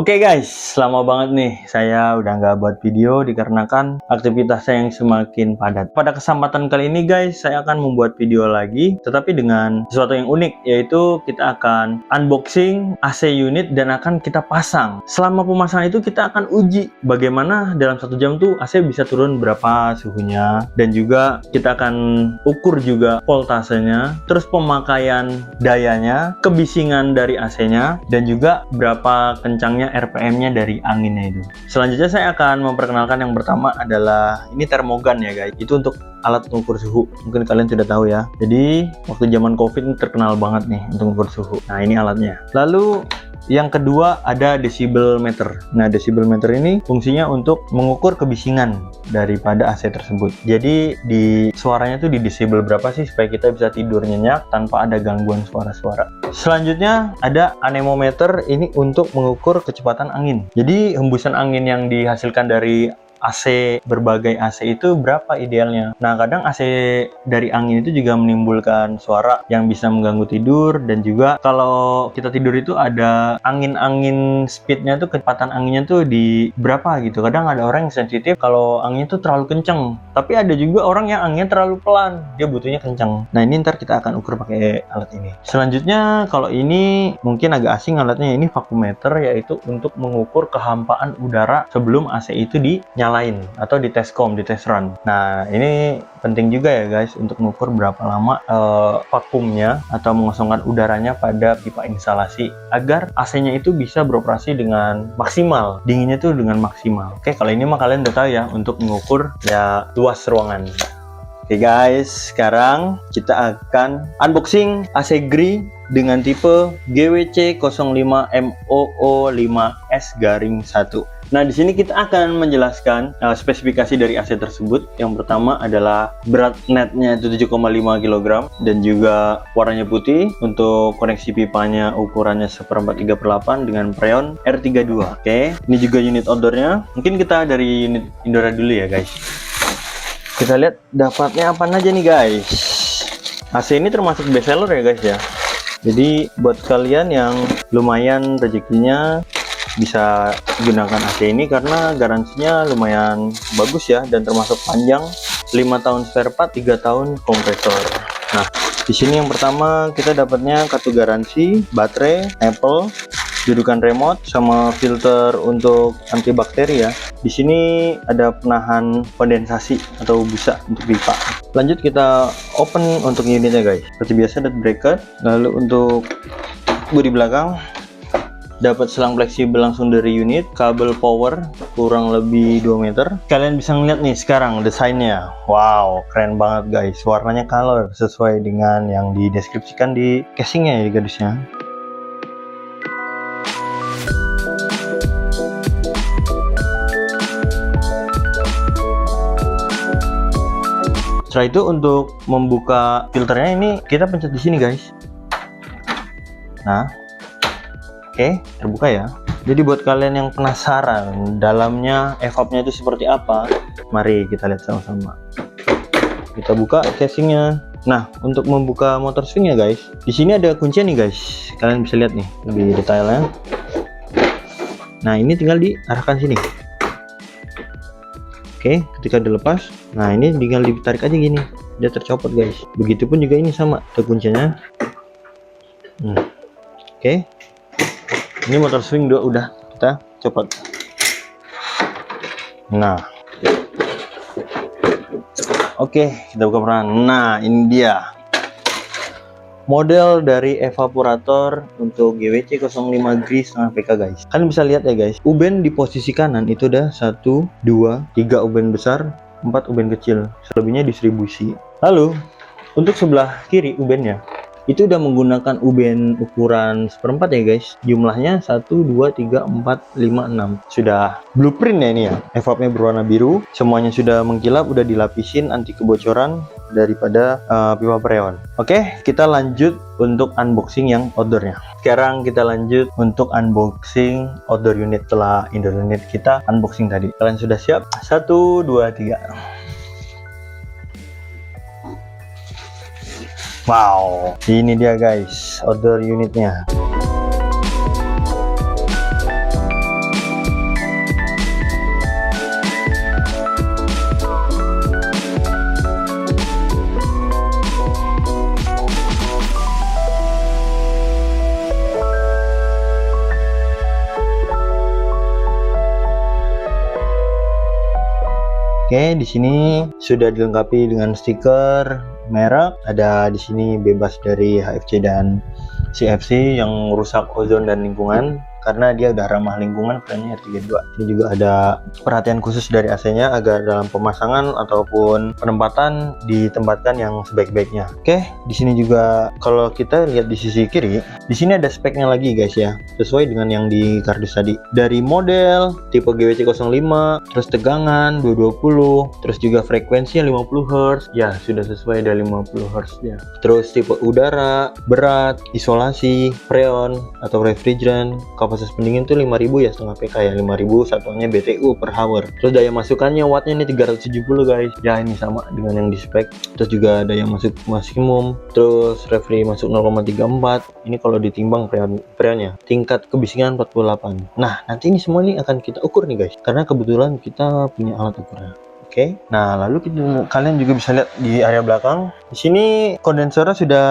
Oke guys, lama banget nih saya udah nggak buat video dikarenakan aktivitas saya yang semakin padat. Pada kesempatan kali ini guys, saya akan membuat video lagi, tetapi dengan sesuatu yang unik, yaitu kita akan unboxing AC unit dan akan kita pasang. Selama pemasangan itu kita akan uji bagaimana dalam 1 jam tuh AC bisa turun berapa suhunya, dan juga kita akan ukur juga voltasenya, terus pemakaian dayanya, kebisingan dari AC-nya, dan juga berapa kencangnya RPM-nya dari anginnya itu. Selanjutnya saya akan memperkenalkan yang pertama adalah ini termogan ya guys. Itu untuk alat mengukur suhu. Mungkin kalian sudah tahu ya. Jadi waktu zaman COVID ini terkenal banget nih untuk mengukur suhu. Nah, ini alatnya. Lalu yang kedua ada decibel meter. Nah, decibel meter ini fungsinya untuk mengukur kebisingan daripada AC tersebut. Jadi di suaranya tuh di decibel berapa sih supaya kita bisa tidur nyenyak tanpa ada gangguan suara-suara. Selanjutnya ada anemometer, ini untuk mengukur kecepatan angin. Jadi hembusan angin yang dihasilkan dari AC, berbagai AC itu berapa idealnya. Nah, kadang AC dari angin itu juga menimbulkan suara yang bisa mengganggu tidur, dan juga kalau kita tidur itu ada angin-angin speednya tuh, kecepatan anginnya tuh di berapa gitu. Kadang ada orang yang sensitif kalau anginnya tuh terlalu kenceng, tapi ada juga orang yang anginnya terlalu pelan, dia butuhnya kenceng. Nah, ini ntar kita akan ukur pakai alat ini. Selanjutnya kalau ini mungkin agak asing alatnya, ini vacuumeter, yaitu untuk mengukur kehampaan udara sebelum AC itu dinyalakan lain atau di tescom, di test run. Nah, ini penting juga ya guys untuk mengukur berapa lama vakumnya atau mengosongkan udaranya pada pipa instalasi agar AC-nya itu bisa beroperasi dengan maksimal, dinginnya tuh dengan maksimal. Oke, kalau ini mah kalian udah tahu ya, untuk mengukur ya luas ruangan. Oke guys, sekarang kita akan unboxing AC Gree dengan tipe GWC 05MOO5S-1. Nah, di sini kita akan menjelaskan spesifikasi dari AC tersebut. Yang pertama adalah berat netnya itu 7,5 kg dan juga warnanya putih. Untuk koneksi pipanya ukurannya 1/4 3/8 dengan preon R32. Oke, ini juga unit outdoornya. Mungkin kita dari unit indoor dulu ya guys. Kita lihat dapatnya apa aja nih guys. AC ini termasuk best seller ya guys ya. Jadi buat kalian yang lumayan rezekinya bisa gunakan AC ini karena garansinya lumayan bagus ya, dan termasuk panjang, 5 tahun spare part, 3 tahun kompresor. Nah, di sini yang pertama kita dapatnya kartu garansi, baterai, Apple, dudukan remote, sama filter untuk antibakteri ya. Di sini ada penahan kondensasi atau busa untuk pipa. Lanjut kita open untuk unitnya guys. Seperti biasa ada bracket. Lalu untuk bodi belakang dapat selang fleksibel langsung dari unit, kabel power kurang lebih 2 meter. Kalian bisa ngeliat nih sekarang desainnya. Wow, keren banget guys. Warnanya color sesuai dengan yang dideskripsikan di casingnya ya gadisnya. Setelah itu untuk membuka filternya ini kita pencet di sini guys. Nah, oke, terbuka ya. Jadi buat kalian yang penasaran dalamnya evapnya itu seperti apa, mari kita lihat sama-sama. Kita buka casingnya. Nah, untuk membuka motor swingnya guys, di sini ada kuncinya nih guys. Kalian bisa lihat nih lebih detailnya. Nah, ini tinggal diarahkan sini. Oke, ketika dilepas, nah ini tinggal ditarik aja gini, dia tercopot guys. Begitupun juga ini sama, ada kuncinya. Oke, ini motor swing udah kita copot. Nah, oke, kita buka peran. Nah, ini dia model dari evaporator untuk GWC 05 Gree setengah PK guys. Kalian bisa lihat ya guys, uben di posisi kanan itu ada 1, 2, 3 uben besar, 4 uben kecil, selebihnya distribusi. Lalu untuk sebelah kiri ubennya itu udah menggunakan uben ukuran 1/4 ya guys. Jumlahnya 1, 2, 3, 4, 5, 6. Sudah blueprint ya ini ya. Evapnya berwarna biru, semuanya sudah mengkilap, udah dilapisin anti kebocoran daripada pipa preon. Oke, kita lanjut untuk unboxing yang outdoornya. Sekarang kita lanjut untuk unboxing outdoor unit setelah indoor unit kita unboxing tadi. Kalian sudah siap? 1, 2, 3. Wow, ini dia guys outdoor unitnya. Oke, di sini sudah dilengkapi dengan stiker merek. Ada di sini bebas dari HFC dan CFC yang merusak ozon dan lingkungan. Karena dia udah ramah lingkungan, freonnya R32. Ini juga ada perhatian khusus dari AC-nya agar dalam pemasangan ataupun penempatan ditempatkan yang sebaik-baiknya. Oke, di sini juga kalau kita lihat di sisi kiri, di sini ada speknya lagi guys ya, sesuai dengan yang di kardus tadi. Dari model, tipe GWC 05, terus tegangan 220, terus juga frekuensinya 50 Hz. Ya, sudah sesuai dari 50 Hz ya. Terus tipe udara, berat, isolasi, freon atau refrigerant. Kapasitas pendingin tuh 5000 ya, setengah PK ya, 5000 satuannya BTU per hour. Terus daya masukannya wattnya ini 370 guys. Ya ini sama dengan yang di spek. Terus juga daya masuk maksimum. Terus refri masuk 0,34. Ini kalau ditimbang freonnya. Tingkat kebisingan 48. Nah nanti ini semua ini akan kita ukur nih guys. Karena kebetulan kita punya alat ukurnya. Oke, nah lalu kalian juga bisa lihat di area belakang. Di sini kondensernya sudah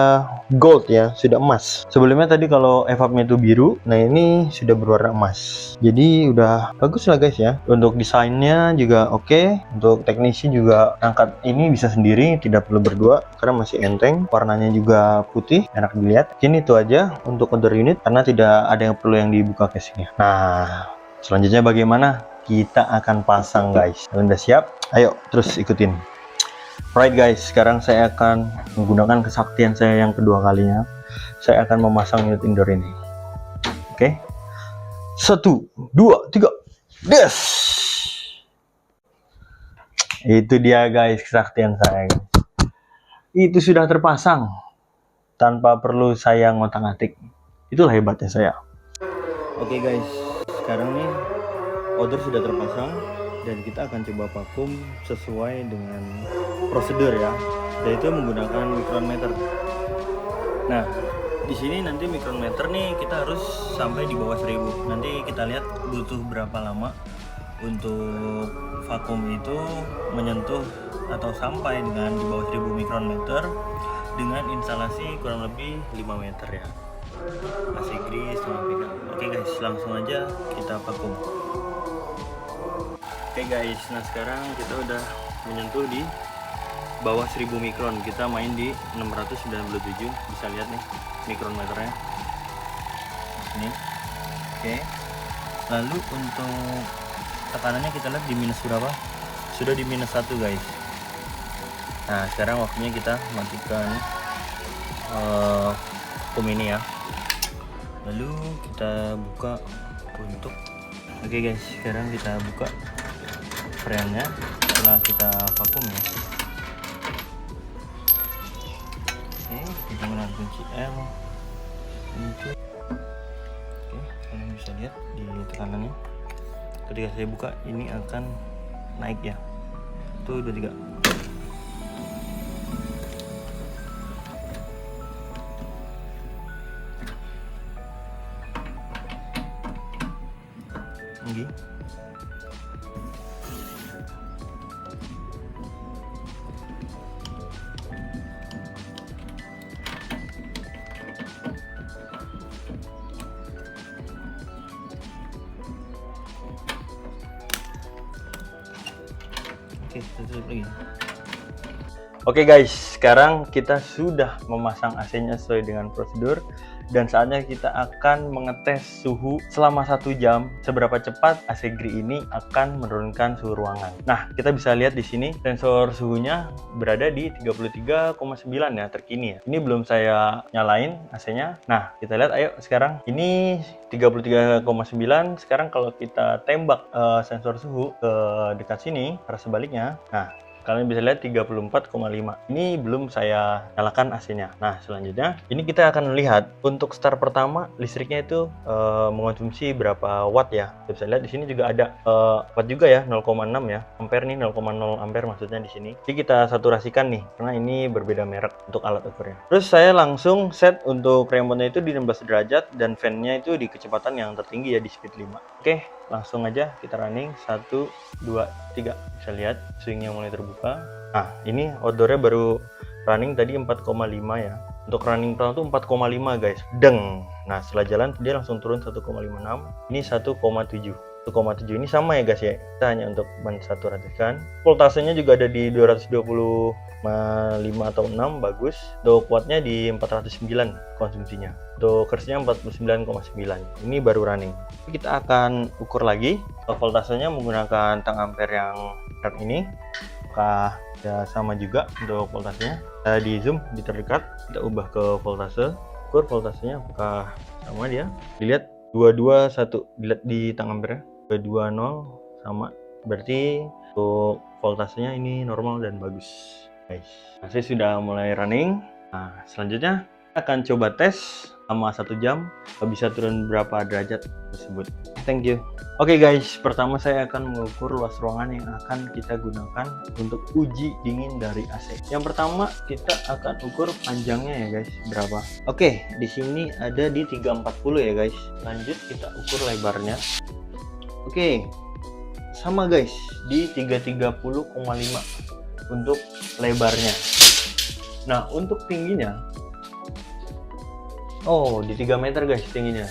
gold ya, sudah emas. Sebelumnya tadi kalau evapnya itu biru, nah ini sudah berwarna emas. Jadi udah bagus lah guys ya. Untuk desainnya juga oke. Untuk teknisi juga angkat ini bisa sendiri, tidak perlu berdua karena masih enteng. Warnanya juga putih, enak dilihat. Ini itu aja untuk outdoor unit karena tidak ada yang perlu yang dibuka casingnya. Nah, selanjutnya bagaimana? Kita akan pasang guys. Kalian udah siap? Ayo terus ikutin. Right guys, sekarang saya akan menggunakan kesaktian saya yang kedua kalinya. Saya akan memasang unit indoor ini. Oke. 1, 2, 3. Des. Itu dia guys, kesaktian saya guys. Itu sudah terpasang tanpa perlu saya ngotak-ngatik. Itulah hebatnya saya. Oke guys, sekarang nih outdoor sudah terpasang dan kita akan coba vakum sesuai dengan prosedur ya, yaitu menggunakan micrometer. Nah, di sini nanti micrometer nih kita harus sampai di bawah 1000. Nanti kita lihat butuh berapa lama untuk vakum itu menyentuh atau sampai dengan di bawah 1000 mikrometer dengan instalasi kurang lebih 5 meter ya. Masih gris sama PK. Oke guys, langsung aja kita vakum. Oke guys, nah sekarang kita udah menyentuh di bawah 1000 mikron. Kita main di 697, bisa lihat nih mikrometernya ini. Oke, lalu untuk tekanannya kita lihat di minus berapa? Sudah di minus 1 guys. Nah sekarang waktunya kita matikan vakum ini ya. Lalu kita buka untuk oke guys, sekarang kita buka freonnya setelah kita vakum ya. Oke, kita menggunakan kunci L untuk kalian bisa lihat di tekanannya. Ketika saya buka ini akan naik ya. Tuh 23. Oke. Oke, tutup lagi. Oke guys, sekarang kita sudah memasang AC-nya sesuai dengan prosedur dan saatnya kita akan mengetes suhu selama 1 jam seberapa cepat AC Gree ini akan menurunkan suhu ruangan. Nah, kita bisa lihat di sini sensor suhunya berada di 33,9 ya terkini ya. Ini belum saya nyalain AC-nya. Nah, kita lihat ayo sekarang ini 33,9. Sekarang kalau kita tembak sensor suhu ke dekat sini arah sebaliknya. Nah, kalian bisa lihat 34,5. Ini belum saya nyalakan AC-nya. Nah, selanjutnya ini kita akan lihat untuk start pertama listriknya itu mengonsumsi berapa watt ya. Kita bisa lihat di sini juga ada watt juga ya, 0,6 ya. Ampere nih 0,0 ampere maksudnya di sini. Jadi kita saturasikan nih karena ini berbeda merek untuk alat ukurnya. Terus saya langsung set untuk remote-nya itu di 16 derajat dan fan-nya itu di kecepatan yang tertinggi ya di speed 5. Oke, langsung aja kita running 1 2 3. Bisa lihat swingnya mulai terbuka. Nah ini outdoornya baru running tadi 4,5 ya. Untuk running pertama tuh 4,5 guys, deng. Nah setelah jalan dia langsung turun 1,56. Ini 1,7. 1,7 ini sama ya guys ya, kita hanya untuk mensaturasikan. Voltasenya juga ada di 225 atau 6, bagus. Untuk wattnya di 409 konsumsinya, untuk kerasnya 49,9, ini baru running. Kita akan ukur lagi voltasenya menggunakan tang ampere yang berat ini, apakah ya sama juga untuk voltasenya. Kita di zoom di terdekat, kita ubah ke voltase, ukur voltasenya apakah sama dia. Dilihat 221, dilihat di tang ampere 220 sama, berarti untuk voltasenya ini normal dan bagus guys. Nah, saya sudah mulai running. Nah, selanjutnya akan coba tes selama 1 jam bisa turun berapa derajat tersebut. Thank you. Oke guys, pertama saya akan mengukur luas ruangan yang akan kita gunakan untuk uji dingin dari AC. Yang pertama kita akan ukur panjangnya ya guys, berapa. Oke, di sini ada di 340 ya guys. Lanjut kita ukur lebarnya. Oke, sama guys, di 330,5 untuk lebarnya. Nah, untuk tingginya, oh di 3 meter guys tingginya,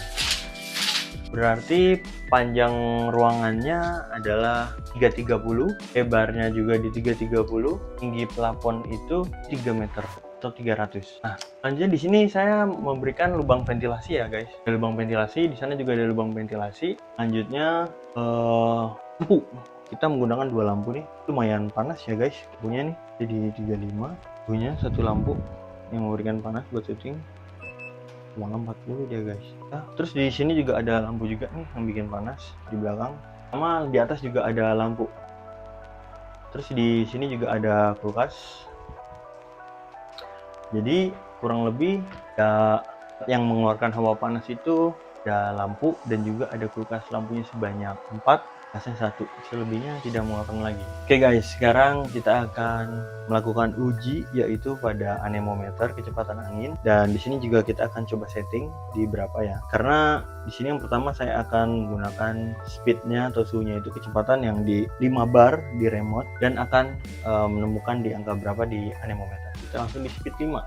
berarti panjang ruangannya adalah 330, lebarnya juga di 330, tinggi plafon itu 3 meter atau 300. Nah, selanjutnya di sini saya memberikan lubang ventilasi ya guys. Ada lubang ventilasi, di sana juga ada lubang ventilasi. Lanjutnya lampu. Kita menggunakan 2 lampu nih. Lumayan panas ya guys lampunya nih. Jadi 35. Punya 1 lampu yang memberikan panas buat syuting. 40 dia guys. Nah, terus di sini juga ada lampu juga nih yang bikin panas di belakang. Sama di atas juga ada lampu. Terus di sini juga ada kulkas. Jadi kurang lebih ya, yang mengeluarkan hawa panas itu ada lampu dan juga ada kulkas, lampunya sebanyak 4, kulkasnya 1, selebihnya tidak mengeluarkan lagi. Oke guys, sekarang kita akan melakukan uji yaitu pada anemometer kecepatan angin, dan di sini juga kita akan coba setting di berapa ya, karena di sini yang pertama saya akan menggunakan speednya atau suhunya itu kecepatan yang di 5 bar di remote, dan akan menemukan di angka berapa di anemometer. Kita langsung di speed 5.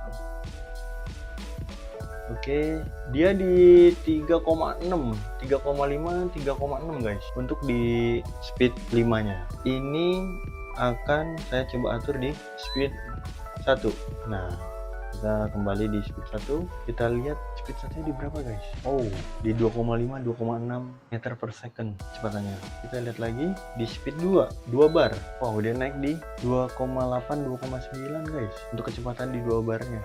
Oke, dia di 3,6, 3,5, 3,6 guys. Untuk di speed 5-nya. Ini akan saya coba atur di speed 1. Nah, kita kembali di speed 1. Kita lihat speed 1-nya di berapa guys? Oh, di 2,5, 2,6 meter per second kecepatannya. Kita lihat lagi di speed 2, 2 bar. Wow, dia naik di 2,8, 2,9 guys. Untuk kecepatan di 2 barnya.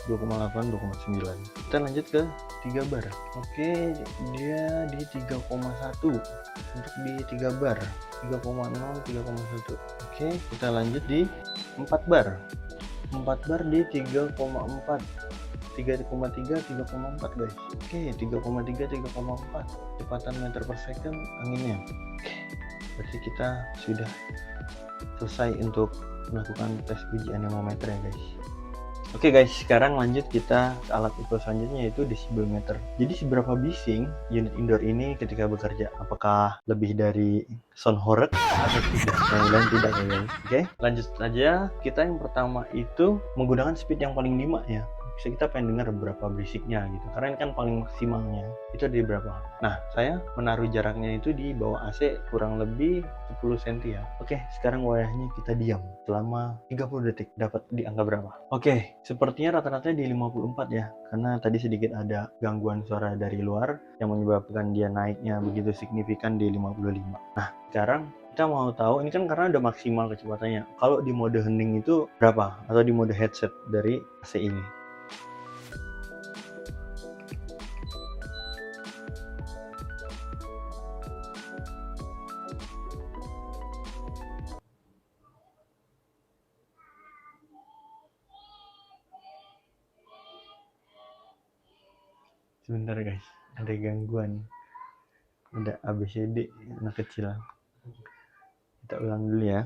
2,8, 2,9. Kita lanjut ke 3 bar. Oke, dia di 3,1 untuk di 3 bar, 3,0, 3,1. Oke, kita lanjut di 4 bar. 4 bar di 3,4, 3,3, 3,4 guys. Oke, 3,3, 3,4 kecepatan meter per second anginnya. Oke, berarti kita sudah selesai untuk melakukan tes uji anemometer ya guys. Oke guys, sekarang lanjut kita ke alat ukur selanjutnya, yaitu desibelometer. Jadi seberapa bising unit indoor ini ketika bekerja? Apakah lebih dari sound horeg atau tidak? Mudah-mudahan tidak ya guys. Oke, lanjut saja. Kita yang pertama itu menggunakan speed yang paling 5 ya. Bisa kita pengen dengar berapa berisiknya gitu, karena ini kan paling maksimalnya itu di berapa. Nah, saya menaruh jaraknya itu di bawah AC kurang lebih 10 cm ya. Oke, sekarang wayahnya kita diam selama 30 detik, dapat di angka berapa? Oke, sepertinya rata-rata di 54 ya, karena tadi sedikit ada gangguan suara dari luar yang menyebabkan dia naiknya begitu signifikan di 55. Nah, sekarang kita mau tahu ini kan karena udah maksimal kecepatannya, kalau di mode hening itu berapa, atau di mode headset dari AC ini. Sebentar guys, ada gangguan, ada ABCD anak kecil. Kita ulang dulu ya.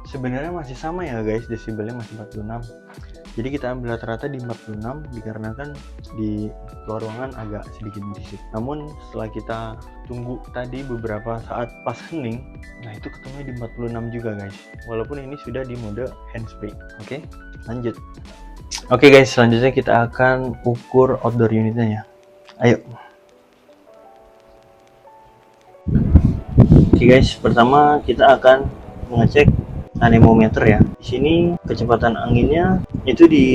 Sebenarnya masih sama ya guys, desibelnya masih 46. Jadi kita ambil rata-rata di 46 dikarenakan di luar ruangan agak sedikit berisik. Namun setelah kita tunggu tadi beberapa saat pas hening, nah itu ketemunya di 46 juga guys, walaupun ini sudah di mode handsfree. Oke, lanjut. Oke guys, selanjutnya kita akan ukur outdoor unitnya ya. Ayo. Oke guys, pertama kita akan mengecek anemometer ya. Di sini kecepatan anginnya itu di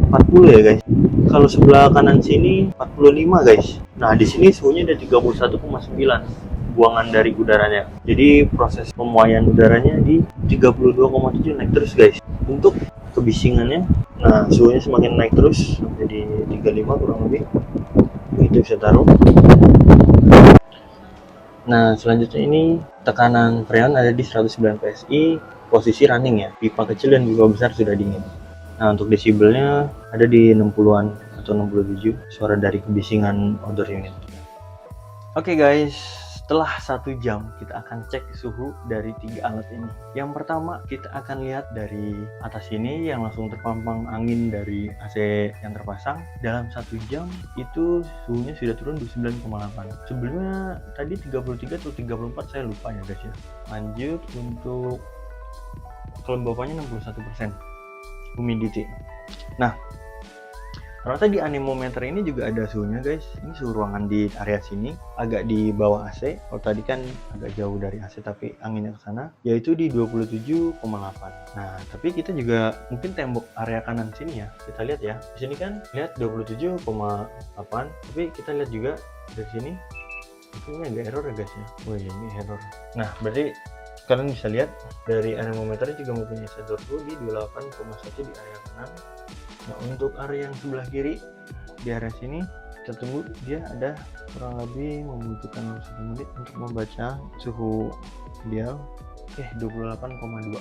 40 ya guys. Kalau sebelah kanan sini 45 guys. Nah, di sini suhunya ada 31,9 buangan dari udaranya. Jadi proses pemuaian udaranya di 32,7 naik terus guys. Untuk kebisingannya, nah suhunya semakin naik terus sampai di 35 kurang lebih. Itu bisa taruh. Nah, selanjutnya ini tekanan freon ada di 109 PSI, posisi running ya. Pipa kecil dan pipa besar sudah dingin. Nah, untuk desibelnya ada di 60-an atau 67 suara dari kebisingan outdoor unit. Oke guys, setelah 1 jam kita akan cek suhu dari 3 alat ini. Yang pertama kita akan lihat dari atas ini yang langsung terpampang angin dari AC yang terpasang. Dalam 1 jam itu suhunya sudah turun 29,8. Sebelumnya tadi 33 atau 34 saya lupa ya guys ya. Lanjut untuk kelembapannya 61%. Humidity. Nah, ternyata di anemometer ini juga ada suhunya guys. Ini suhu ruangan di area sini, agak di bawah AC. Kalau tadi kan agak jauh dari AC tapi anginnya ke sana, yaitu di 27,8. Nah, tapi kita juga mungkin tembok area kanan sini ya. Kita lihat ya. Di sini kan lihat 27,8, tapi kita lihat juga dari sini. Ini agak error ya guys ya. Oh iya, ini error. Nah, berarti kalian bisa lihat dari anemometernya juga mempunyai sensor suhu di 28,1 di area kanan. Nah, untuk area yang sebelah kiri di area sini kita tunggu, dia ada kurang lebih membutuhkan 1 menit untuk membaca suhu ideal. 28,2.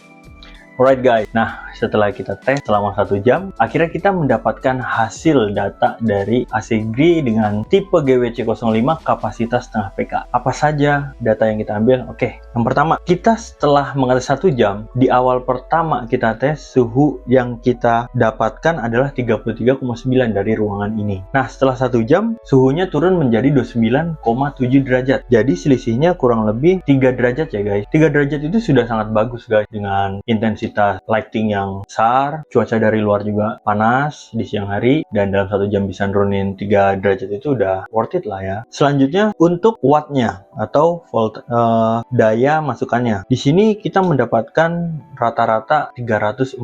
Alright guys, nah setelah kita tes selama 1 jam, akhirnya kita mendapatkan hasil data dari AC GRI dengan tipe GWC05 kapasitas setengah PK. Apa saja data yang kita ambil? Oke, yang pertama, kita setelah mengetes 1 jam, di awal pertama kita tes, suhu yang kita dapatkan adalah 33,9 dari ruangan ini. Nah, setelah 1 jam, suhunya turun menjadi 29,7 derajat. Jadi selisihnya kurang lebih 3 derajat ya guys. 3 derajat itu sudah sangat bagus guys, dengan intensitas lighting yang besar, cuaca dari luar juga panas di siang hari, dan dalam 1 jam bisa nurunin 3 derajat itu udah worth it lah ya. Selanjutnya untuk wattnya atau volt daya masukannya. Di sini kita mendapatkan rata-rata 347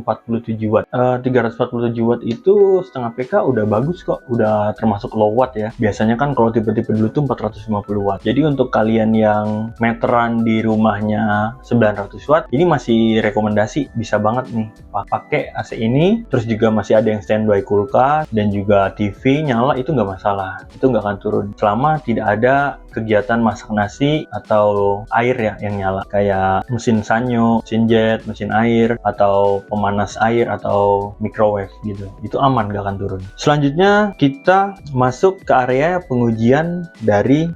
watt. 347 watt itu setengah PK udah bagus kok, udah termasuk low watt ya. Biasanya kan kalau tipe-tipe dulu tuh 450 watt. Jadi untuk kalian yang meteran di rumahnya 900 watt, ini masih rekomendasi, bisa banget nih pakai AC ini. Terus juga masih ada yang standby kulkas dan juga TV nyala, itu nggak masalah, itu nggak akan turun selama tidak ada kegiatan masak nasi atau air ya yang nyala, kayak mesin sanyo, mesin jet, mesin air, atau pemanas air atau microwave gitu. Itu aman, nggak akan turun. Selanjutnya kita masuk ke area pengujian dari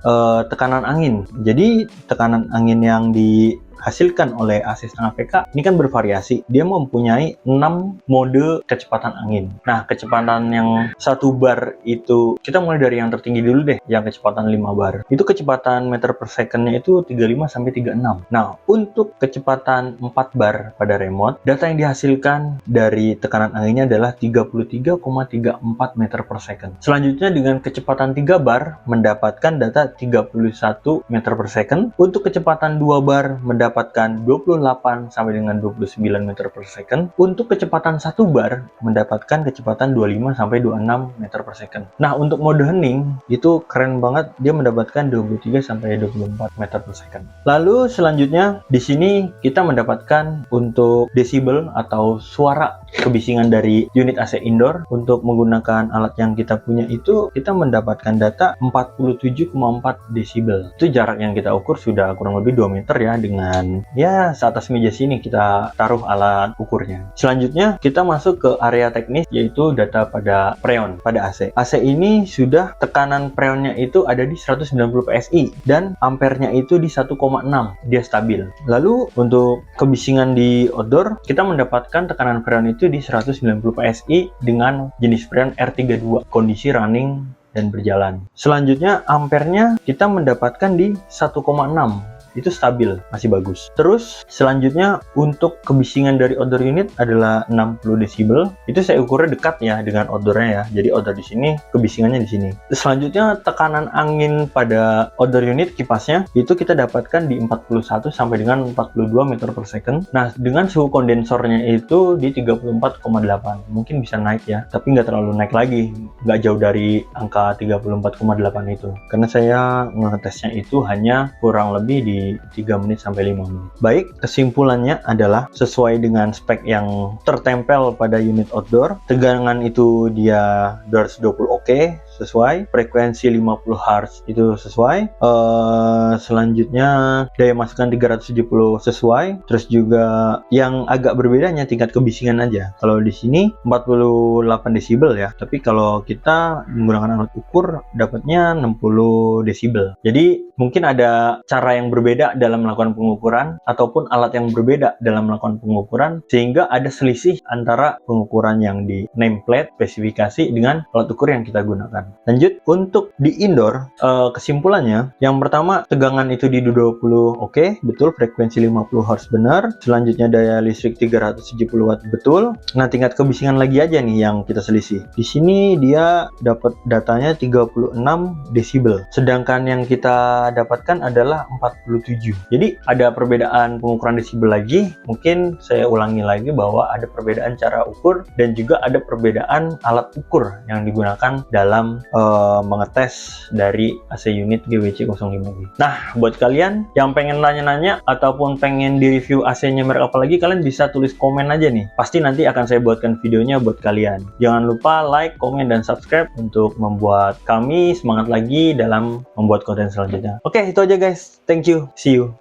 tekanan angin. Jadi tekanan angin yang dihasilkan oleh AC setengah PK ini kan bervariasi. Dia mempunyai 6 mode kecepatan angin. Nah, kecepatan yang 1 bar itu, kita mulai dari yang tertinggi dulu deh, yang kecepatan 5 bar. Itu kecepatan meter per second-nya itu 35 sampai 36. Nah, untuk kecepatan 4 bar pada remote, data yang dihasilkan dari tekanan anginnya adalah 33,34 meter per second. Selanjutnya dengan kecepatan 3 bar mendapatkan data 31 meter per second. Untuk kecepatan 2 bar mendapatkan 28 sampai dengan 29 meter per second. Untuk kecepatan 1 bar mendapatkan kecepatan 25 sampai 26 meter per second. Nah, untuk mode hening itu keren banget, dia mendapatkan 23 sampai 24 meter per second. Lalu selanjutnya di sini kita mendapatkan untuk desibel atau suara kebisingan dari unit AC indoor. Untuk menggunakan alat yang kita punya itu kita mendapatkan data 47,4 desibel. Itu jarak yang kita ukur sudah kurang lebih 2 meter ya dengan dan ya seatas meja sini kita taruh alat ukurnya. Selanjutnya kita masuk ke area teknis, yaitu data pada preon pada AC. AC ini sudah tekanan preonnya itu ada di 190 PSI dan ampernya itu di 1,6, dia stabil. Lalu untuk kebisingan di outdoor, kita mendapatkan tekanan preon itu di 190 PSI dengan jenis preon R32, kondisi running dan berjalan. Selanjutnya ampernya kita mendapatkan di 1,6, itu stabil, masih bagus. Terus selanjutnya untuk kebisingan dari outdoor unit adalah 60 desibel. Itu saya ukurnya dekat ya dengan outdoornya ya. Jadi outdoor di sini, kebisingannya di sini. Selanjutnya tekanan angin pada outdoor unit kipasnya itu kita dapatkan di 41 sampai dengan 42 meter per second. Nah, dengan suhu kondensornya itu di 34,8. Mungkin bisa naik ya, tapi nggak terlalu naik lagi. Nggak jauh dari angka 34,8 itu. Karena saya ngetesnya itu hanya kurang lebih di 3 menit sampai 5 menit. Baik, kesimpulannya adalah sesuai dengan spek yang tertempel pada unit outdoor, tegangan itu dia 220 oke, sesuai, frekuensi 50 Hz itu sesuai, selanjutnya daya masukan 370 sesuai, terus juga yang agak berbedanya tingkat kebisingan aja. Kalau di sini 48 desibel ya, tapi kalau kita menggunakan alat ukur dapatnya 60 desibel. Jadi mungkin ada cara yang berbeda dalam melakukan pengukuran ataupun alat yang berbeda dalam melakukan pengukuran, sehingga ada selisih antara pengukuran yang di nameplate spesifikasi dengan alat ukur yang kita gunakan. Lanjut, untuk di indoor, kesimpulannya yang pertama tegangan itu di 220 oke, betul, frekuensi 50 Hz benar, selanjutnya daya listrik 370 watt betul. Nah, tingkat kebisingan lagi aja nih yang kita selisih. Di sini dia dapat datanya 36 desibel, sedangkan yang kita dapatkan adalah 47. Jadi ada perbedaan pengukuran desibel lagi. Mungkin saya ulangi lagi bahwa ada perbedaan cara ukur dan juga ada perbedaan alat ukur yang digunakan dalam mengetes dari AC unit GWC05G. Nah, buat kalian yang pengen nanya-nanya ataupun pengen di-review AC-nya merek apa lagi, kalian bisa tulis komen aja nih. Pasti nanti akan saya buatkan videonya buat kalian. Jangan lupa like, komen, dan subscribe untuk membuat kami semangat lagi dalam membuat konten selanjutnya. Oke, itu aja guys. Thank you. See you.